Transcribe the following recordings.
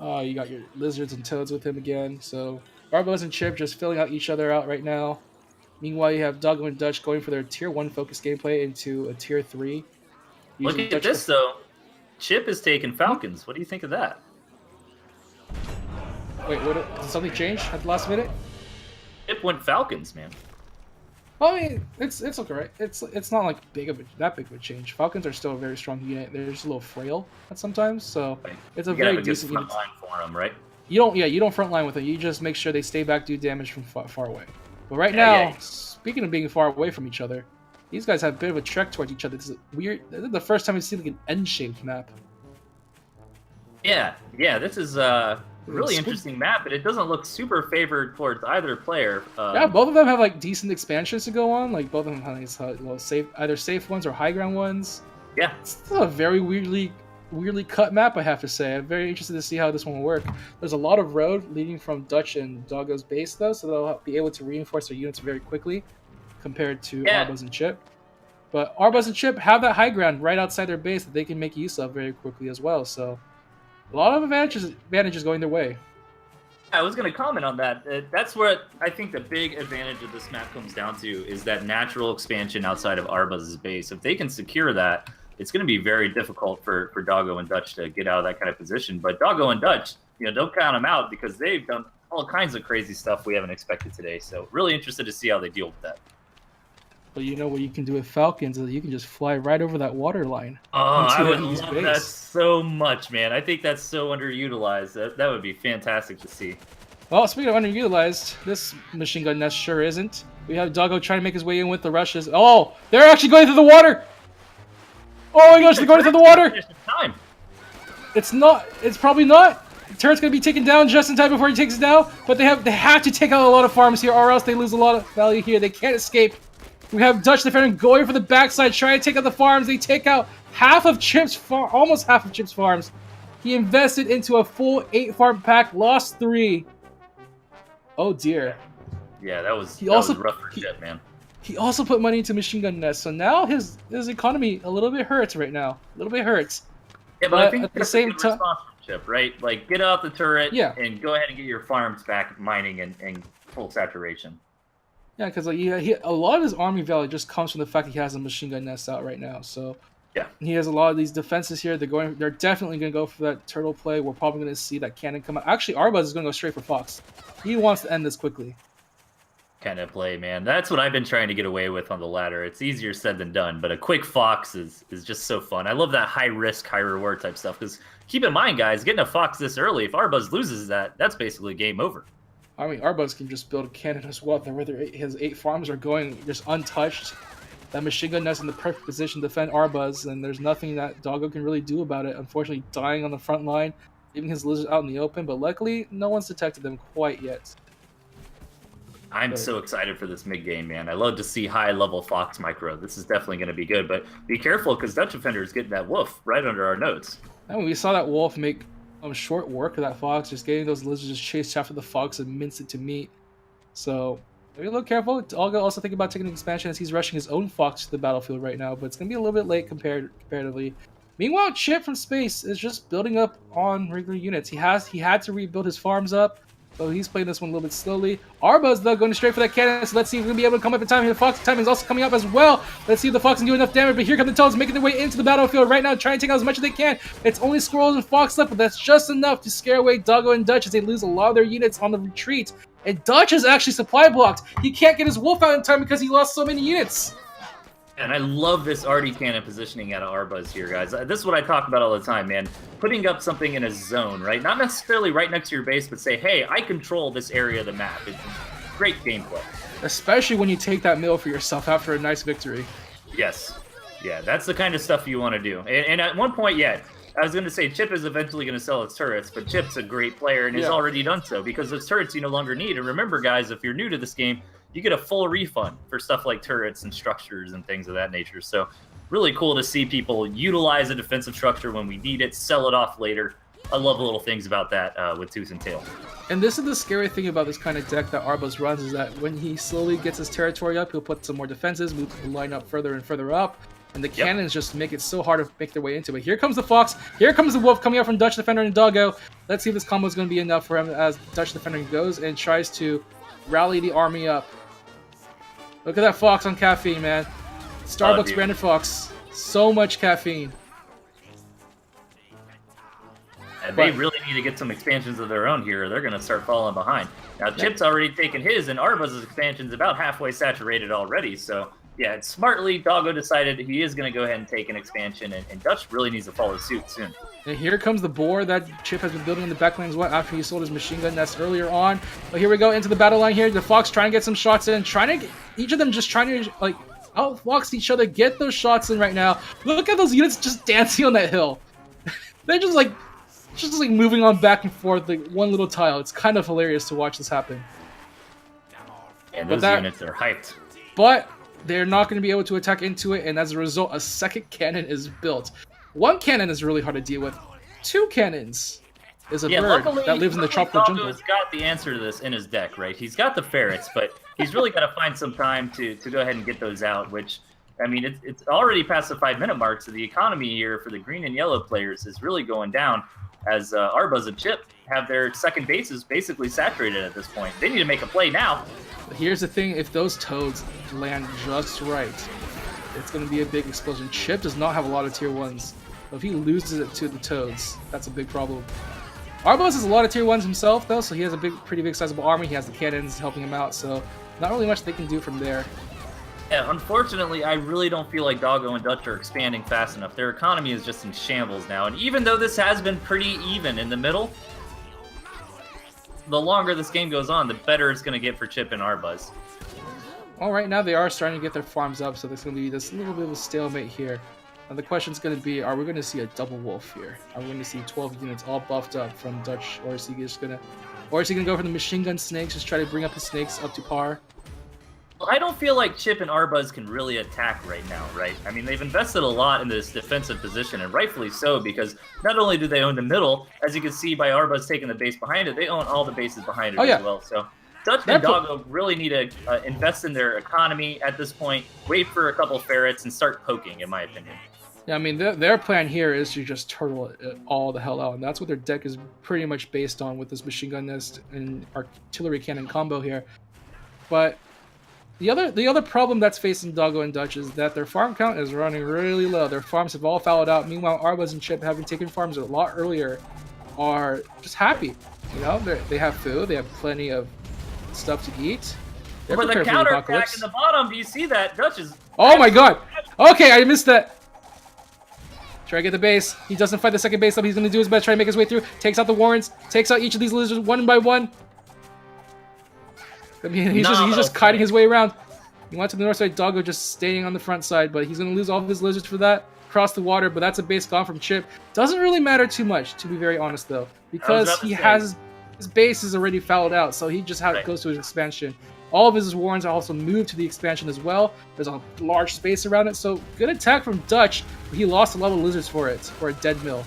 You got your lizards and toads with him again. So Arbuz and Chip just filling out each other out right now. Meanwhile, you have Dawgo and Dutch going for their tier 1 focus gameplay into a tier 3. Look Using at Dutch this, though. Chip is taking Hmm? Falcons. What do you think of that? Wait, what? Did something change at the last minute? Chip went Falcons, man. Well, I mean, it's okay, right? It's not like that big of a change. Falcons are still a very strong unit. They're just a little frail at sometimes, so Like, it's a you gotta very have a good decent front unit. line for them, right? You don't frontline with it. You just make sure they stay back, do damage from far away. But right Yeah, now, speaking of being far away from each other, these guys have a bit of a trek towards each other. This is weird. This is the first time we see like an N-shaped map. Yeah. This is really interesting map, but it doesn't look super favored towards either player. Yeah, both of them have like decent expansions to go on. Like both of them have these either safe ones or high ground ones. Yeah. It's still a very weirdly cut map, I have to say. I'm very interested to see how this one will work. There's a lot of road leading from Dutch and Dawgo's base, though, so they'll be able to reinforce their units very quickly compared to Arbuz and Chip. But Arbuz and Chip have that high ground right outside their base that they can make use of very quickly as well. So a lot of advantages going their way. I was going to comment on that. That's where I think the big advantage of this map comes down to is that natural expansion outside of Arbuz's base. If they can secure that, it's going to be very difficult for Dawgo and Dutch to get out of that kind of position. But Dawgo and Dutch, don't count them out because they've done all kinds of crazy stuff we haven't expected today. So really interested to see how they deal with that. But you know what you can do with Falcons is you can just fly right over that water line. Oh, I would love that so much, man. I think that's so underutilized. That would be fantastic to see. Well, speaking of underutilized, this machine gun nest sure isn't. We have Dawgo trying to make his way in with the rushes. Oh, they're actually going through the water! Oh my gosh, they're going through the water! Time. It's not. It's probably not. The turret's going to be taken down just in time before he takes it down. But they have to take out a lot of farms here, or else they lose a lot of value here. They can't escape. We have DutchDefender going for the backside, trying to take out the farms. They take out almost half of Chip's farms. He invested into a full 8-farm pack, lost 3. Oh dear. Yeah, that was rough for Chip, man. He also put money into machine gun nest, so now his economy a little bit hurts right now. A little bit hurts. Yeah, but I think at the same time, Chip, right? Like, get out the turret and go ahead and get your farms back mining and full saturation. Yeah, because a lot of his army value just comes from the fact he has a machine gun nest out right now. So yeah, he has a lot of these defenses here. They're definitely going to go for that turtle play. We're probably going to see that cannon come out. Actually, Arbuz is going to go straight for Fox. He wants to end this quickly. Kind of play, man. That's what I've been trying to get away with on the ladder. It's easier said than done, but a quick Fox is just so fun. I love that high risk, high reward type stuff. Because keep in mind, guys, getting a Fox this early, if Arbuz loses that's basically game over. I mean, Arbuz can just build a cannon as well. His 8 farms are going just untouched. That machine gun nest in the perfect position to defend Arbuz, and there's nothing that Dawgo can really do about it. Unfortunately, dying on the front line, leaving his lizards out in the open, but luckily, no one's detected them quite yet. I'm so excited for this mid-game, man. I love to see high-level Fox micro. This is definitely going to be good, but be careful because DutchDefender is getting that wolf right under our nose. And we saw that wolf make short work of that Fox, just getting those lizards just chased after the Fox and mince it to meat. So, be a little careful. Dawgo also thinking about taking an expansion as he's rushing his own Fox to the battlefield right now, but it's going to be a little bit late comparatively. Meanwhile, ChipFromSpace is just building up on regular units. He had to rebuild his farms up, so he's playing this one a little bit slowly. Arbuz, though, going straight for that cannon, so let's see if we're going to be able to come up in time. The Fox timing is also coming up as well. Let's see if the Fox can do enough damage, but here come the Toads making their way into the battlefield right now, trying to take out as much as they can. It's only Squirrels and Fox left, but that's just enough to scare away Dawgo and Dutch as they lose a lot of their units on the retreat. And Dutch is actually supply blocked. He can't get his wolf out in time because he lost so many units. And I love this arty cannon positioning out of Arbuz here, guys. This is what I talk about all the time, man. Putting up something in a zone, right? Not necessarily right next to your base, but say, hey, I control this area of the map. It's great gameplay. Especially when you take that mill for yourself after a nice victory. Yes. Yeah, that's the kind of stuff you want to do. And at one point, yeah, I was going to say Chip is eventually going to sell its turrets, but Chip's a great player and has already done so because those turrets you no longer need. And remember, guys, if you're new to this game, you get a full refund for stuff like turrets and structures and things of that nature. So really cool to see people utilize a defensive structure when we need it, sell it off later. I love little things about that with Tooth and Tail. And this is the scary thing about this kind of deck that Arbuz runs, is that when he slowly gets his territory up, he'll put some more defenses, move the line up further and further up. And the cannons just make it so hard to make their way into it. Here comes the Fox. Here comes the Wolf coming out from DutchDefender and Dawgo. Let's see if this combo is going to be enough for him as DutchDefender goes and tries to rally the army up. Look at that Fox on caffeine, man. Starbucks branded Fox. So much caffeine. And they really need to get some expansions of their own here, or they're going to start falling behind. Now, Chip's already taken his, and Arbuz's expansion's about halfway saturated already, so... Yeah, smartly, Dawgo decided he is going to go ahead and take an expansion, and Dutch really needs to follow suit soon. And here comes the boar that Chip has been building in the backlands after he sold his machine gun nest earlier on. But here we go into the battle line here. The Fox trying to get some shots in, each of them just trying to like outfox each other, get those shots in right now. Look at those units just dancing on that hill. They're just like moving on back and forth like one little tile. It's kind of hilarious to watch this happen. And those units are hyped. But they're not going to be able to attack into it, and as a result, a second cannon is built. One cannon is really hard to deal with. Two cannons is a bird that lives in the tropical jungle. Dawgo's got the answer to this in his deck, right? He's got the ferrets, but he's really got to find some time to go ahead and get those out, which, I mean, it's already past the 5-minute mark, so the economy here for the green and yellow players is really going down as Arbuz and Chip have their second bases basically saturated at this point. They need to make a play now. But here's the thing, if those toads land just right, it's going to be a big explosion. Chip does not have a lot of tier 1s. So if he loses it to the toads, that's a big problem. Arbuz has a lot of tier 1s himself, though, so he has a pretty big sizable army. He has the cannons helping him out, so not really much they can do from there. Yeah, unfortunately, I really don't feel like Dawgo and Dutch are expanding fast enough. Their economy is just in shambles now, and even though this has been pretty even in the middle, the longer this game goes on, the better it's going to get for Chip and Arbuz. Well, right now they are starting to get their farms up, so there's going to be this little bit of a stalemate here. And the question's going to be, are we going to see a double wolf here? Are we going to see 12 units all buffed up from Dutch, or is he going to go for the machine gun snakes, just try to bring up his snakes up to par? I don't feel like Chip and Arbuz can really attack right now, right? I mean, they've invested a lot in this defensive position, and rightfully so, because not only do they own the middle, as you can see by Arbuz taking the base behind it, they own all the bases behind it as well. So Dutch and Dawgo really need to invest in their economy at this point, wait for a couple ferrets, and start poking, in my opinion. Yeah, I mean, their plan here is to just turtle it all the hell out, and that's what their deck is pretty much based on with this machine gun nest and artillery cannon combo here. But the other problem that's facing Dawgo and Dutch is that their farm count is running really low. Their farms have all fouled out. Meanwhile, Arbuz and Chip, having taken farms a lot earlier, are just happy. You know, they have food, they have plenty of stuff to eat. But the counter attack in the bottom, do you see that? Dutch is... Oh my god! Okay, I missed that! Try to get the base. He doesn't fight the second base up. He's going to do his best, try to make his way through. Takes out the Warrens. Takes out each of these lizards one by one. I mean, he's just kiting his way around. He went to the north side. Dawgo just staying on the front side, but he's going to lose all of his lizards for that. Cross the water, but that's a base gone from Chip. Doesn't really matter too much, to be very honest, though, because his base is already fouled out, so he just goes to his expansion. All of his Warrens are also moved to the expansion as well. There's a large space around it, so good attack from Dutch, but he lost a lot of lizards for it, for a dead mill.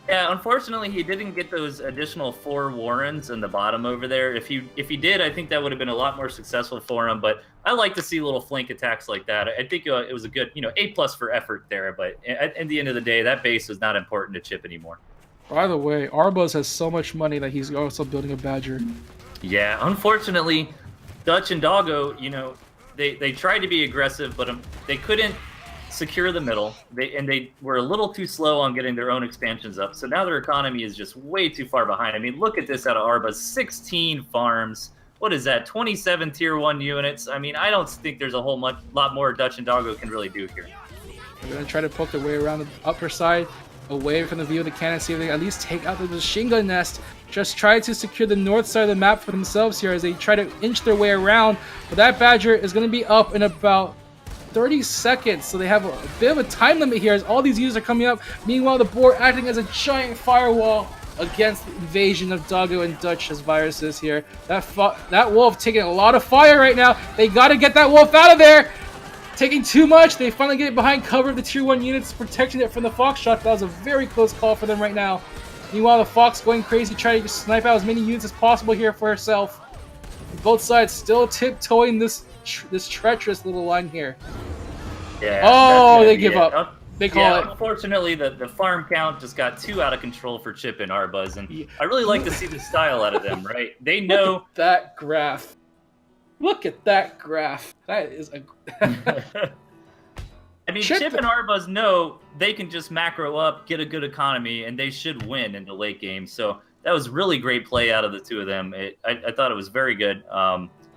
Yeah, unfortunately, he didn't get those additional 4 Warrens in the bottom over there. If he did, I think that would have been a lot more successful for him, but I like to see little flank attacks like that. I think it was a good, A+ for effort there, but at the end of the day, that base was not important to Chip anymore. By the way, Arbuz has so much money that he's also building a Badger. Yeah, unfortunately, Dutch and Dawgo, they tried to be aggressive, but they couldn't secure the middle. They were a little too slow on getting their own expansions up. So now their economy is just way too far behind. I mean, look at this out of Arbuz. 16 farms. What is that? 27 tier 1 units. I mean, I don't think there's a lot more Dutch and Dawgo can really do here. They're going to try to poke their way around the upper side, away from the view of the cannon, see if they can at least take out the machine gun nest. Just try to secure the north side of the map for themselves here as they try to inch their way around. But that Badger is going to be up in about 30 seconds, so they have a bit of a time limit here as all these units are coming up. Meanwhile, the boar acting as a giant firewall against the invasion of Dawgo and Dutch as viruses here. That wolf taking a lot of fire right now. They got to get that wolf out of there. Taking too much. They finally get behind cover of the tier 1 units, protecting it from the Fox shot. That was a very close call for them right now. Meanwhile, the Fox going crazy, trying to snipe out as many units as possible here for herself. Both sides still tiptoeing this treacherous little line here. Yeah. Oh, they give up. They call it. Unfortunately, the farm count just got too out of control for Chip and Arbuz, and I really like to see the style out of them, right? They know. Look at that graph. Look at that graph. That is a... I mean, Chip and Arbuz know they can just macro up, get a good economy, and they should win in the late game. So that was really great play out of the two of them. I thought it was very good.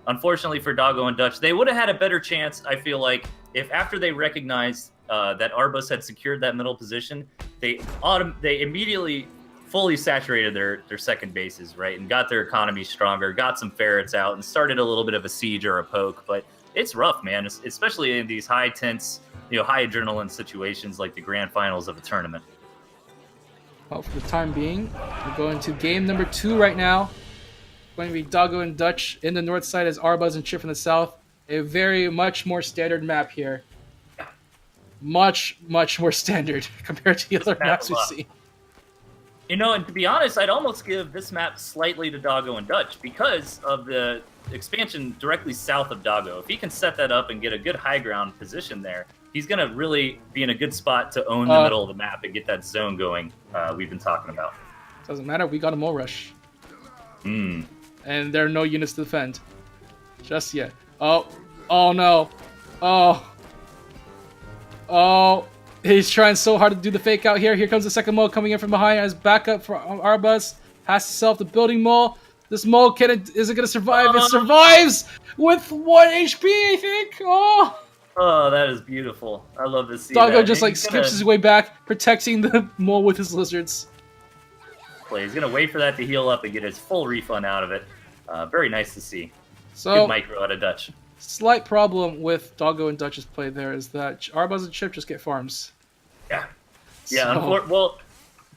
Unfortunately for Dawgo and Dutch, they would have had a better chance, I feel like, if after they recognized that Arbuz had secured that middle position, they immediately fully saturated their second bases, right, and got their economy stronger, got some ferrets out, and started a little bit of a siege or a poke. But it's rough, man, especially in these high tense, high adrenaline situations like the grand finals of a tournament. Well, for the time being, we're going to game number 2 right now. Going to be Dawgo and Dutch in the north side as Arbuz and Chip in the south. A very much more standard map here. Much more standard compared to the other maps we see. And to be honest, I'd almost give this map slightly to Dawgo and Dutch because of the expansion directly south of Dawgo. If he can set that up and get a good high ground position there, he's going to really be in a good spot to own the middle of the map and get that zone going we've been talking about. Doesn't matter. We got a mole rush. And there are no units to defend. Just yet. Oh no. Oh, he's trying so hard to do the fake out here. Here comes the second mole coming in from behind as backup for Arbuz. Has to self the building mole. This mole is it going to survive? It survives with 1 HP, I think. Oh, that is beautiful. I love to see Dawgo that. just skips his way back, protecting the mole with his lizards. He's going to wait for that to heal up and get his full refund out of it. Very nice to see. So, good micro out of Dutch. Slight problem with Dawgo and Dutch's play there is that Arbuz and Chip just get farms. Yeah. Well,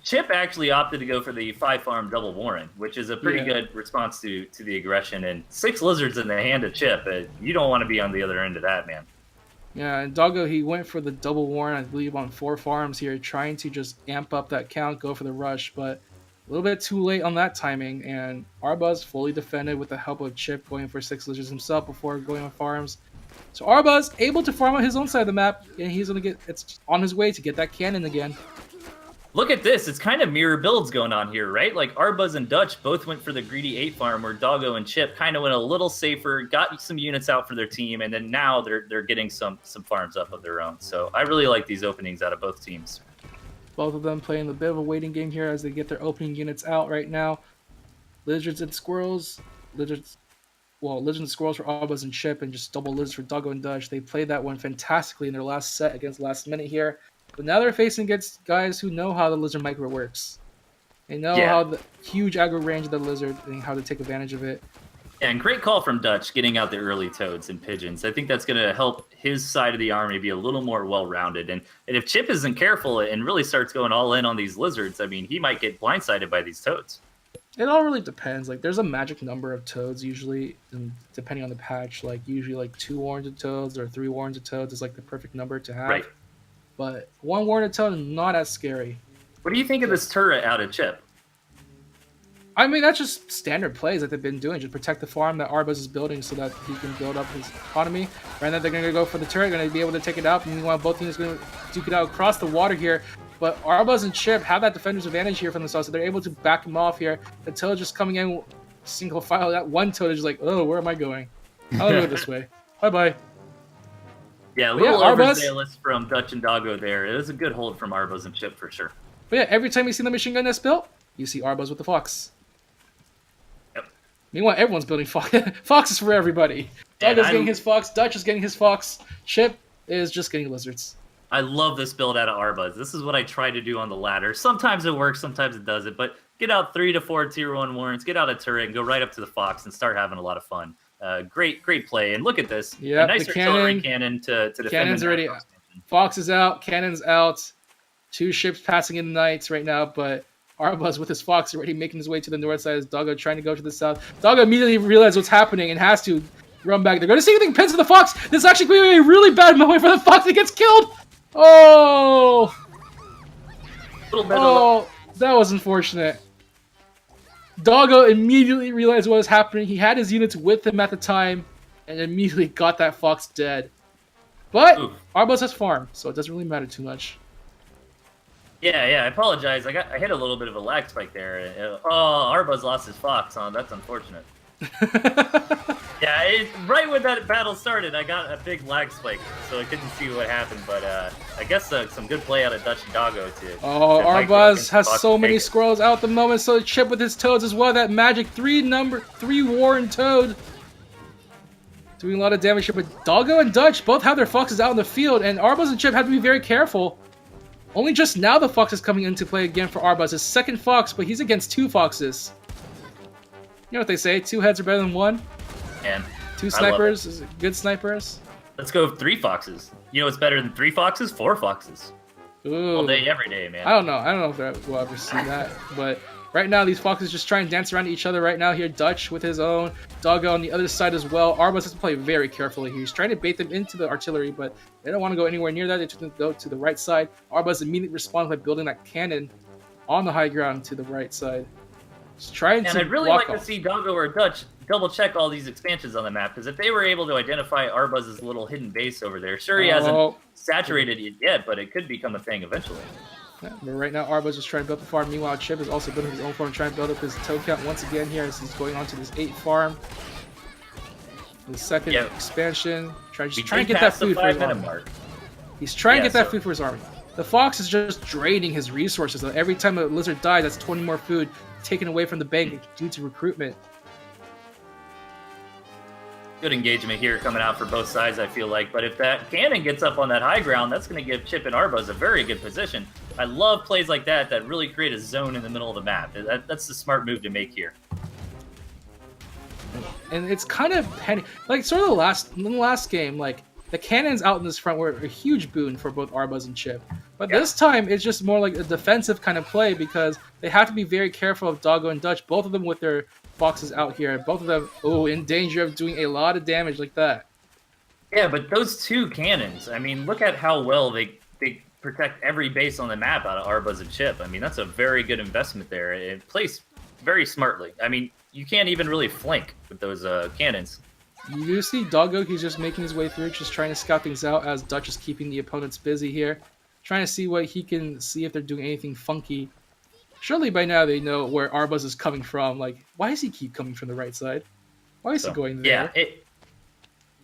Chip actually opted to go for the 5-farm double Warren, which is a pretty good response to the aggression. And 6 lizards in the hand of Chip. You don't want to be on the other end of that, man. Yeah, and Dawgo, he went for the double Warren, I believe, on 4 farms here, trying to just amp up that count, go for the rush, but a little bit too late on that timing, and Arbuz fully defended with the help of Chip going for 6 lizards himself before going on farms. So Arbuz able to farm on his own side of the map, and he's it's on his way to get that cannon again. Look at this. It's kind of mirror builds going on here, right? Like Arbuz and Dutch both went for the greedy 8 farm, where Dawgo and Chip kind of went a little safer, got some units out for their team, and then now they're getting some farms up of their own. So I really like these openings out of both teams. Both of them playing a bit of a waiting game here as they get their opening units out right now. Lizards and squirrels. Lizards and squirrels for Arbuz and Chip, and just double lizards for Dawgo and Dutch. They played that one fantastically in their last set against Last Minute here. But now they're facing against guys who know how the lizard micro works. They know how the huge aggro range of the lizard and how to take advantage of it. Yeah, and great call from Dutch getting out the early toads and pigeons. I think that's going to help his side of the army be a little more well-rounded. And if Chip isn't careful and really starts going all in on these lizards, I mean, he might get blindsided by these toads. It all really depends. Like, there's a magic number of toads usually, and depending on the patch. Like, usually 2 warranted toads or 3 warranted toads is like the perfect number to have. Right. But 1 warranted toad is not as scary. What do you think of this turret out of Chip? I mean, that's just standard plays that they've been doing. Just protect the farm that Arbuz is building so that he can build up his economy. And then they're going to go for the turret, going to be able to take it out. Meanwhile, both teams are going to duke it out across the water here. But Arbuz and Chip have that defender's advantage here from themselves, so they're able to back him off here. The toad just coming in single file. That one toad is just like, oh, where am I going? I'll go this way. Bye-bye. Yeah, a little overzealous from Dutch and Dawgo there. It was a good hold from Arbuz and Chip for sure. But yeah, every time you see the machine gun that's built, you see Arbuz with the fox. Meanwhile, everyone's building foxes for everybody. Dawgo's getting his fox, Dutch is getting his fox, Chip is just getting lizards. I love this build out of Arbuz. This is what I try to do on the ladder. Sometimes it works, sometimes it doesn't, but get out 3 to 4 tier 1 warrants, get out a turret, and go right up to the fox and start having a lot of fun. Great play. And look at this. Yeah, a nice artillery cannon to defend. Cannon's already out. Fox is out, cannon's out. 2 ships passing in the night right now, but Arbuz with his fox already making his way to the north side as Dawgo trying to go to the south. Dawgo immediately realizes what's happening and has to run back. They're going to see anything pins to the fox. This is actually going to be a really bad moment for the fox that gets killed. Oh! Oh, that was unfortunate. Dawgo immediately realized what was happening. He had his units with him at the time and immediately got that fox dead. But Oof. Arbuz has farm, so it doesn't really matter too much. Yeah, I apologize. I hit a little bit of a lag spike there. Oh, Arbuz lost his fox. Oh, that's unfortunate. Yeah, right when that battle started, I got a big lag spike, so I couldn't see what happened. But I guess some good play out of Dutch and Dawgo too. Oh, Arbuz has so many squirrels out at the moment, so Chip with his toads as well. That magic 3 Warren Toad. Doing a lot of damage here, but Dawgo and Dutch both have their foxes out in the field, and Arbuz and Chip have to be very careful. Only just now the fox is coming into play again for Arbuz. His second fox, but he's against 2 foxes. You know what they say, 2 heads are better than 1. And 2 snipers is good snipers. Let's go 3 foxes. You know what's better than 3 foxes? 4 foxes. Ooh. All day, every day, man. I don't know if we'll ever see that, but right now these foxes just try and dance around each other right now here. Dutch with his own, Dawgo on the other side as well. Arbuz has to play very carefully here. He's trying to bait them into the artillery, but they don't want to go anywhere near that. They just go to the right side. Arbuz immediately responds by building that cannon on the high ground to the right side. Just trying to I'd really like to see Dawgo or Dutch double check all these expansions on the map, because if they were able to identify Arbuz's little hidden base over there, sure he hasn't saturated it yet, but it could become a thing eventually. Yeah, but right now Arbuz is trying to build the farm. Meanwhile, Chip is also building his own farm, trying to build up his toad count once again here as he's going on to this 8 farm. The second expansion, trying to get that food for his army. He's trying to get that food for his army. The fox is just draining his resources. So every time a lizard dies, that's 20 more food taken away from the bank due to recruitment. Good engagement here coming out for both sides, I feel like. But if that cannon gets up on that high ground, that's going to give Chip and Arbuz a very good position. I love plays like that really create a zone in the middle of the map. That's the smart move to make here. And it's kind of like sort of in the last game, like the cannons out in this front were a huge boon for both Arbuz and Chip. But this time it's just more like a defensive kind of play because they have to be very careful of Dawgo and Dutch, both of them with their foxes out here. Both of them, in danger of doing a lot of damage like that. Yeah, but those 2 cannons, I mean, look at how well they protect every base on the map out of Arbuz and Chip. I mean, that's a very good investment there. It plays very smartly. I mean, you can't even really flank with those cannons. You do see Dawgo, he's just making his way through, just trying to scout things out as Dutch is keeping the opponents busy here. Trying to see what he can see if they're doing anything funky. Surely by now they know where Arbuz is coming from. Like, why does he keep coming from the right side? Why is he going there? Yeah,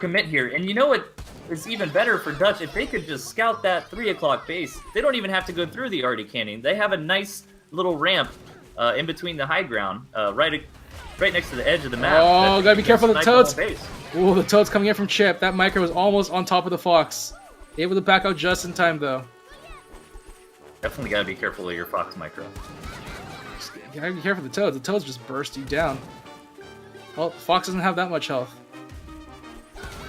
commit here. And you know what is even better for Dutch? If they could just scout that 3 o'clock base, they don't even have to go through the Artie Canyon. They have a nice little ramp in between the high ground, right next to the edge of the map. Oh, gotta be careful of the toads. Oh, the toad's coming in from Chip. That micro was almost on top of the fox. Able to back out just in time, though. Definitely gotta be careful of your fox micro. You gotta be careful of the toads. The toads just burst you down. Well, fox doesn't have that much health.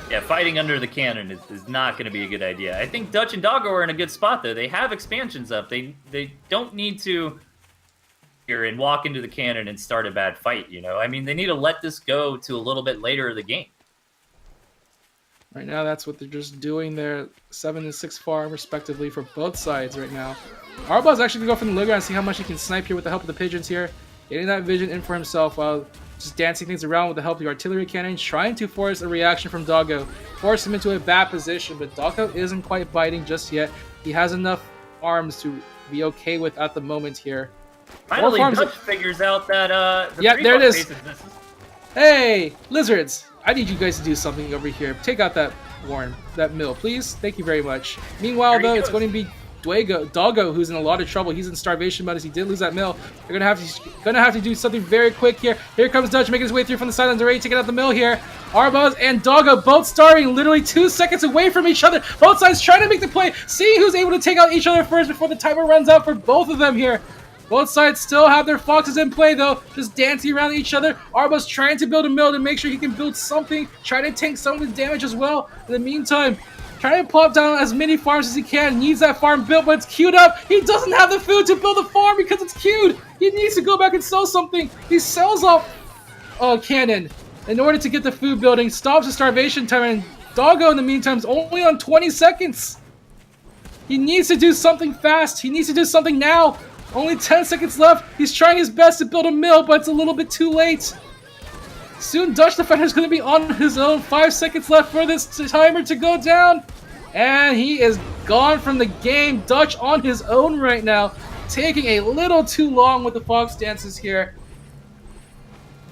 Yeah, fighting under the cannon is not going to be a good idea. I think Dutch and Dawgo are in a good spot, though. They have expansions up. They don't need to here and walk into the cannon and start a bad fight, you know? I mean, they need to let this go to a little bit later in the game. Right now, that's what they're just doing. They're 7 and 6 farm, respectively, for both sides right now. Arbuz actually going to go from the low ground and see how much he can snipe here with the help of the pigeons here. Getting that vision in for himself while just dancing things around with the help of the artillery cannon, trying to force a reaction from Dawgo. Force him into a bad position, but Dawgo isn't quite biting just yet. He has enough arms to be okay with at the moment here. Finally, Dutch figures out that yeah, there it is. Hey, lizards! I need you guys to do something over here. Take out that mill, please. Thank you very much. Meanwhile, though, it's going to be Dawgo, who's in a lot of trouble. He's in starvation mode as he did lose that mill. They're gonna have to do something very quick here. Here comes Dutch making his way through from the sidelines, already taking out the mill here. Arbuz and Dawgo both starting literally 2 seconds away from each other. Both sides trying to make the play, seeing who's able to take out each other first before the timer runs out for both of them here. Both sides still have their foxes in play, though, just dancing around each other. Arbuz trying to build a mill to make sure he can build something, trying to tank some of the damage as well. In the meantime, trying to plop down as many farms as he can. Needs that farm built, but it's queued up. He doesn't have the food to build a farm because it's queued. He needs to go back and sell something. He sells off cannon in order to get the food building. Stops the starvation timer, and Dawgo in the meantime is only on 20 seconds. He needs to do something fast. He needs to do something now. Only 10 seconds left. He's trying his best to build a mill, but it's a little bit too late. Soon, DutchDefender is going to be on his own. 5 seconds left for this timer to go down. And he is gone from the game. Dutch on his own right now, taking a little too long with the fox dances here.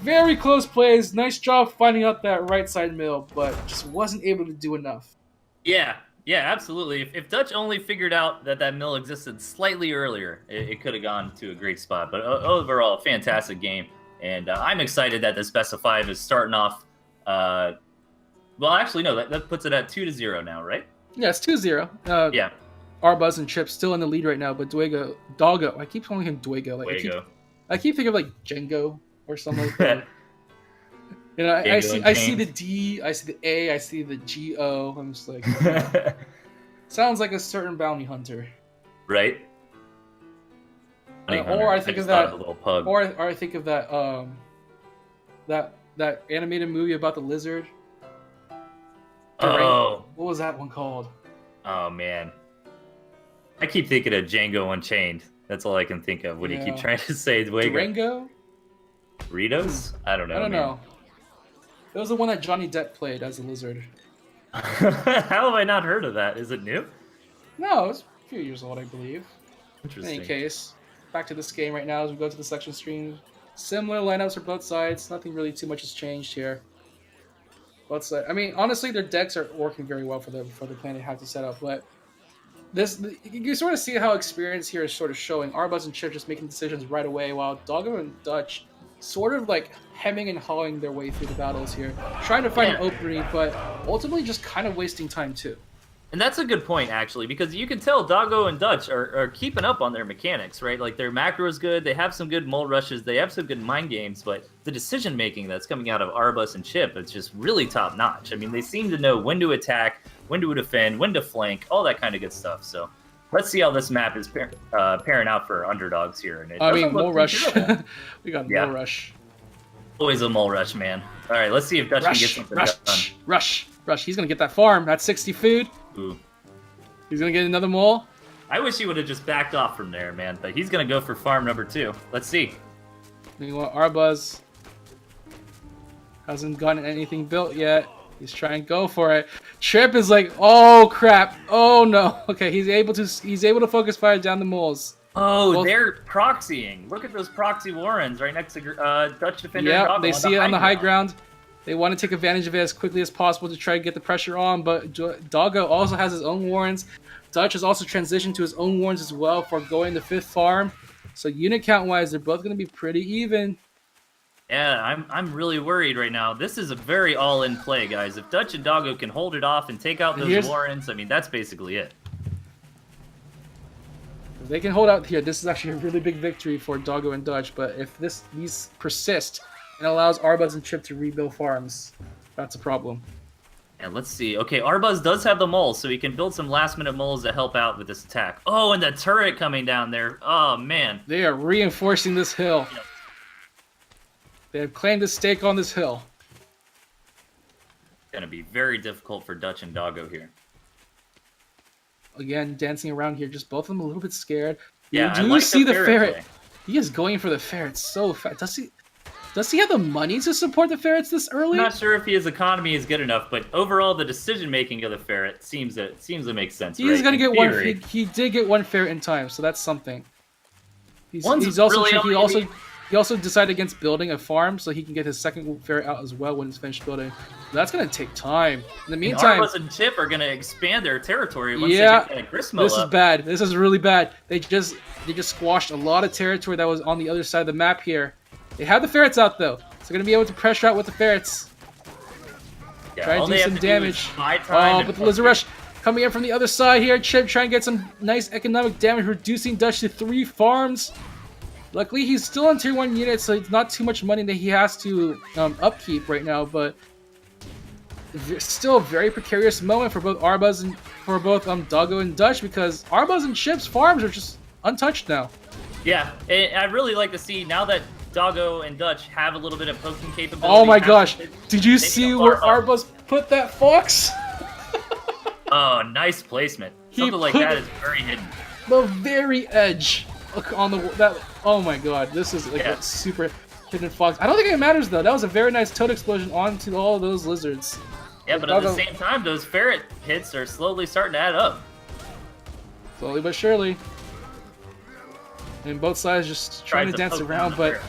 Very close plays. Nice job finding out that right side mill, but just wasn't able to do enough. Yeah, absolutely. If Dutch only figured out that mill existed slightly earlier, it could have gone to a great spot. But overall, fantastic game. And I'm excited that this best of 5 is starting off. Well, actually, no, that puts it at 2-0 now, right? Yeah, it's 2-0. Yeah. Arbuz and Chip still in the lead right now, but Dawgo, I keep calling him Dawgo. Like, I keep thinking of like Django or something like that. You know, I see the D, I see the A, I see the G-O. I'm just like, sounds like a certain bounty hunter. Right? Or I think of that, or I think of that, that animated movie about the lizard. Oh. What was that one called? Oh, man. I keep thinking of Django Unchained. That's all I can think of when you keep trying to say Dawgo. Durango? Doritos? I don't know. I don't know. It was the one that Johnny Depp played as a lizard. How have I not heard of that? Is it new? No, it's a few years old, I believe. Interesting. In any case, back to this game right now as we go to the section stream. Similar lineups for both sides. Nothing really too much has changed here. Both sides. I mean, honestly, their decks are working very well for the plan they have to set up, but you sort of see how experience here is sort of showing. Arbuz and Chip just making decisions right away, while Dawgo and Dutch sort of like hemming and hawing their way through the battles here, trying to find an opening, but ultimately just kind of wasting time too. And that's a good point, actually, because you can tell Dawgo and Dutch are keeping up on their mechanics, right? Like, their macro is good, they have some good mole rushes, they have some good mind games, but the decision-making that's coming out of Arbuz and Chip is just really top-notch. I mean, they seem to know when to attack, when to defend, when to flank, all that kind of good stuff. So let's see how this map is pairing out for underdogs here. And I mean, mole rush. We got mole rush. Always a mole rush, man. All right, let's see if Dutch can get something done. Rush. He's going to get that farm. That's 60 food. Ooh. He's going to get another mole. I wish he would have just backed off from there, man. But he's going to go for farm number 2. Let's see. You want Arbuz. Hasn't gotten anything built yet. He's trying to go for it. Chip is like, oh crap. Oh no. Okay, he's able to focus fire down the moles. Oh, they're proxying. Look at those proxy warrens right next to DutchDefender. Yeah, they see it on the high ground. They want to take advantage of it as quickly as possible to try to get the pressure on, but Dawgo also has his own warrens. Dutch has also transitioned to his own warrens as well for going the 5th farm. So unit count wise, they're both going to be pretty even. Yeah, I'm really worried right now. This is a very all-in play, guys. If Dutch and Dawgo can hold it off and take out those warrens, I mean, that's basically it. If they can hold out here, this is actually a really big victory for Dawgo and Dutch, but if these persist and allows Arbuz and Chip to rebuild farms, that's a problem. And let's see. Okay, Arbuz does have the moles, so he can build some last-minute moles to help out with this attack. Oh, and the turret coming down there. Oh, man. They are reinforcing this hill. Yep. They have claimed a stake on this hill. It's going to be very difficult for Dutch and Dawgo here. Again, dancing around here, just both of them a little bit scared. Yeah, do you see the ferret? He is going for the ferret so fast. Does he have the money to support the ferrets this early? I'm not sure if his economy is good enough, but overall, the decision-making of the ferret seems to make sense. He's going to get one. He did get one ferret in time, so that's something. He's also really he also decided against building a farm so he can get his second ferret out as well when he's finished building. That's going to take time. In the meantime, Arbuz and Chip are going to expand their territory once they get that grist mill this is bad. This is really bad. They just squashed a lot of territory that was on the other side of the map here. They have the ferrets out though, so they're going to be able to pressure out with the ferrets. Yeah, try to do some damage. But the lizard rush coming in from the other side here. Chip trying to get some nice economic damage, reducing Dutch to 3 farms. Luckily, he's still on tier 1 units, so it's not too much money that he has to upkeep right now, but still a very precarious moment for both Arbuz and for both Dawgo and Dutch, because Arbuz and Chip's farms are just untouched now. Yeah, and I'd really like to see, now that Dawgo and Dutch have a little bit of poking capability. Oh my gosh, did you see where Arbuz put that fox? Oh, nice placement. Something like that is very hidden. The very edge. Look on that. Oh my god, this is like a super hidden fox. I don't think it matters though. That was a very nice toad explosion onto all of those lizards. Yeah, but at the same time, those ferret hits are slowly starting to add up. Slowly but surely. And both sides just trying to dance around, but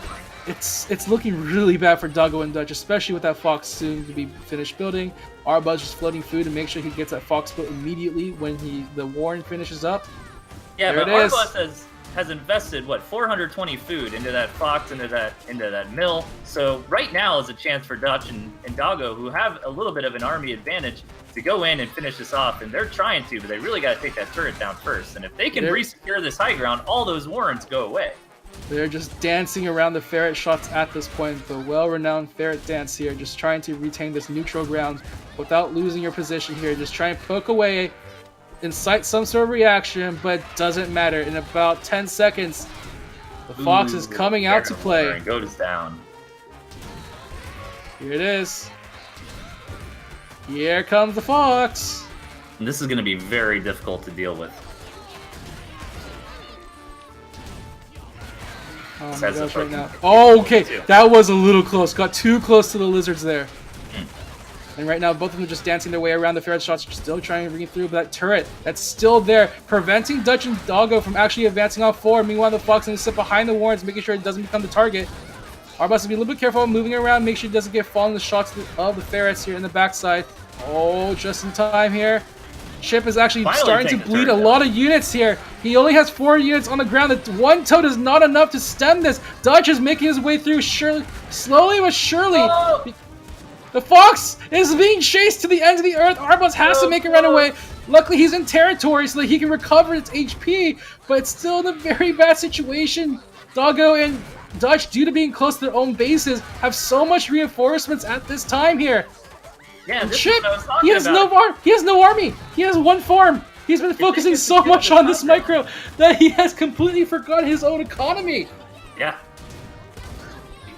it's looking really bad for Dawgo and Dutch, especially with that fox soon to be finished building. Arbuz just floating food to make sure he gets that fox built immediately when the Warren finishes up. Yeah, but Arbuz has invested what 420 food into that fox, into that mill. So right now is a chance for Dutch and Dawgo, who have a little bit of an army advantage, to go in and finish this off. And they're trying to, but they really got to take that turret down first. And if they can re-secure this high ground, all those Warrens go away. They're just dancing around the ferret shots at this point. The well-renowned ferret dance here, just trying to retain this neutral ground without losing your position here. Just try and poke away, incite some sort of reaction, but doesn't matter. In about 10 seconds, the fox is coming out to play. Goes down. Here it is. Here comes the fox. And this is going to be very difficult to deal with. Oh my gosh, right now. Oh, okay. That was a little close. Got too close to the lizards there. And right now, both of them are just dancing their way around. The ferret shots are still trying to read through, but that turret that's still there, preventing Dutch and Dawgo from actually advancing off forward. Meanwhile, the fox is sit behind the warrens, making sure it doesn't become the target. Arbuz has to be a little bit careful moving around, make sure he doesn't get falling the shots of the ferrets here in the backside. Oh, just in time here. Chip is actually starting to bleed a lot of units here. He only has 4 units on the ground. That one toad is not enough to stem this. Dutch is making his way through slowly but surely. Oh. The fox is being chased to the end of the earth. Arbuz has to make a runaway. Luckily, he's in territory so that he can recover its HP, but it's still in a very bad situation. Dawgo and Dutch, due to being close to their own bases, have so much reinforcements at this time here. Yeah, this Chip, is what I was talking he has no army. He has one farm. He's been focusing so much on this micro that he has completely forgotten his own economy. Yeah.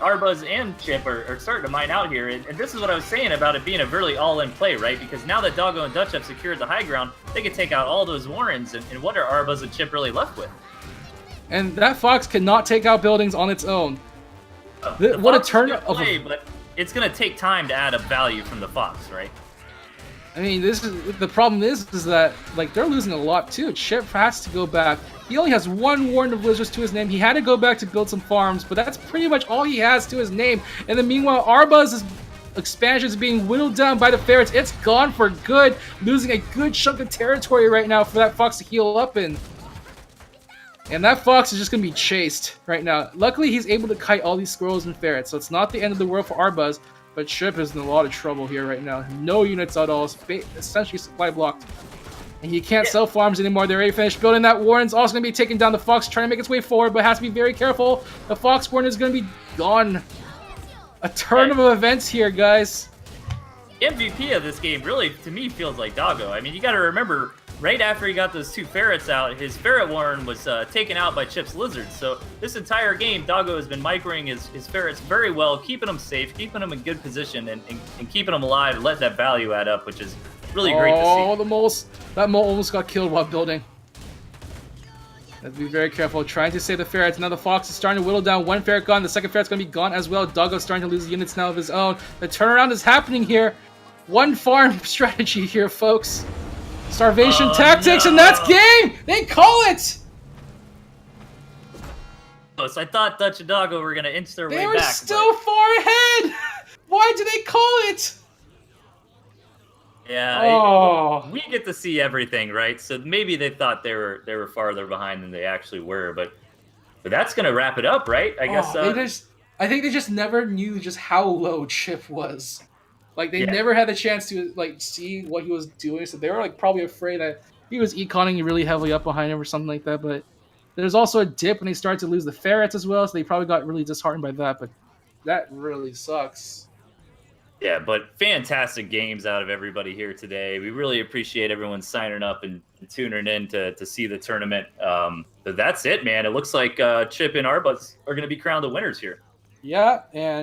Arbuz and Chip are starting to mine out here, and this is what I was saying about it being a really all-in play, right? Because now that Dawgo and Dutch have secured the high ground, they can take out all those Warrens, and what are Arbuz and Chip really left with? And that fox cannot take out buildings on its own. What a turn of play, but it's going to take time to add up value from the fox, right? I mean, the problem is that like they're losing a lot too. Chip has to go back. He only has 1 Warren of Lizards to his name. He had to go back to build some farms, but that's pretty much all he has to his name. And then meanwhile, Arbuz's expansion is being whittled down by the ferrets. It's gone for good, losing a good chunk of territory right now for that fox to heal up in. And that fox is just going to be chased right now. Luckily, he's able to kite all these squirrels and ferrets, so it's not the end of the world for Arbuz, but Chip is in a lot of trouble here right now. No units at all, essentially supply blocked. And he can't sell farms anymore. They're already finished building that. Warren's also going to be taking down the fox, trying to make its way forward, but has to be very careful. The fox Warren is going to be gone. A turn of events here, guys. MVP of this game really, to me, feels like Dawgo. I mean, you got to remember, right after he got those 2 ferrets out, his ferret Warren was taken out by Chip's lizards. So this entire game, Dawgo has been microing his ferrets very well, keeping them safe, keeping them in good position, and keeping them alive, and let that value add up, which is really great to see. Oh, that mole almost got killed while building. Have to be very careful, trying to save the ferrets. Now the fox is starting to whittle down. 1 ferret gone, the second ferret's going to be gone as well. Dawgo's starting to lose units now of his own. The turnaround is happening here. 1 farm strategy here, folks. Starvation tactics, and that's game! They call it! So I thought Dutch and Dawgo were going to inch their way back. They were still far ahead! Why did they call it? Yeah, we get to see everything, right? So maybe they thought they were farther behind than they actually were, but that's going to wrap it up, right? I guess. I think they just never knew just how low Chip was. Like, they never had the chance to, like, see what he was doing, so they were, like, probably afraid that he was econing really heavily up behind him or something like that, but there's also a dip when they started to lose the ferrets as well, so they probably got really disheartened by that, but that really sucks. Yeah, but fantastic games out of everybody here today. We really appreciate everyone signing up and tuning in to see the tournament. But that's it, man. It looks like Chip and Arbuz are going to be crowned the winners here. Yeah, and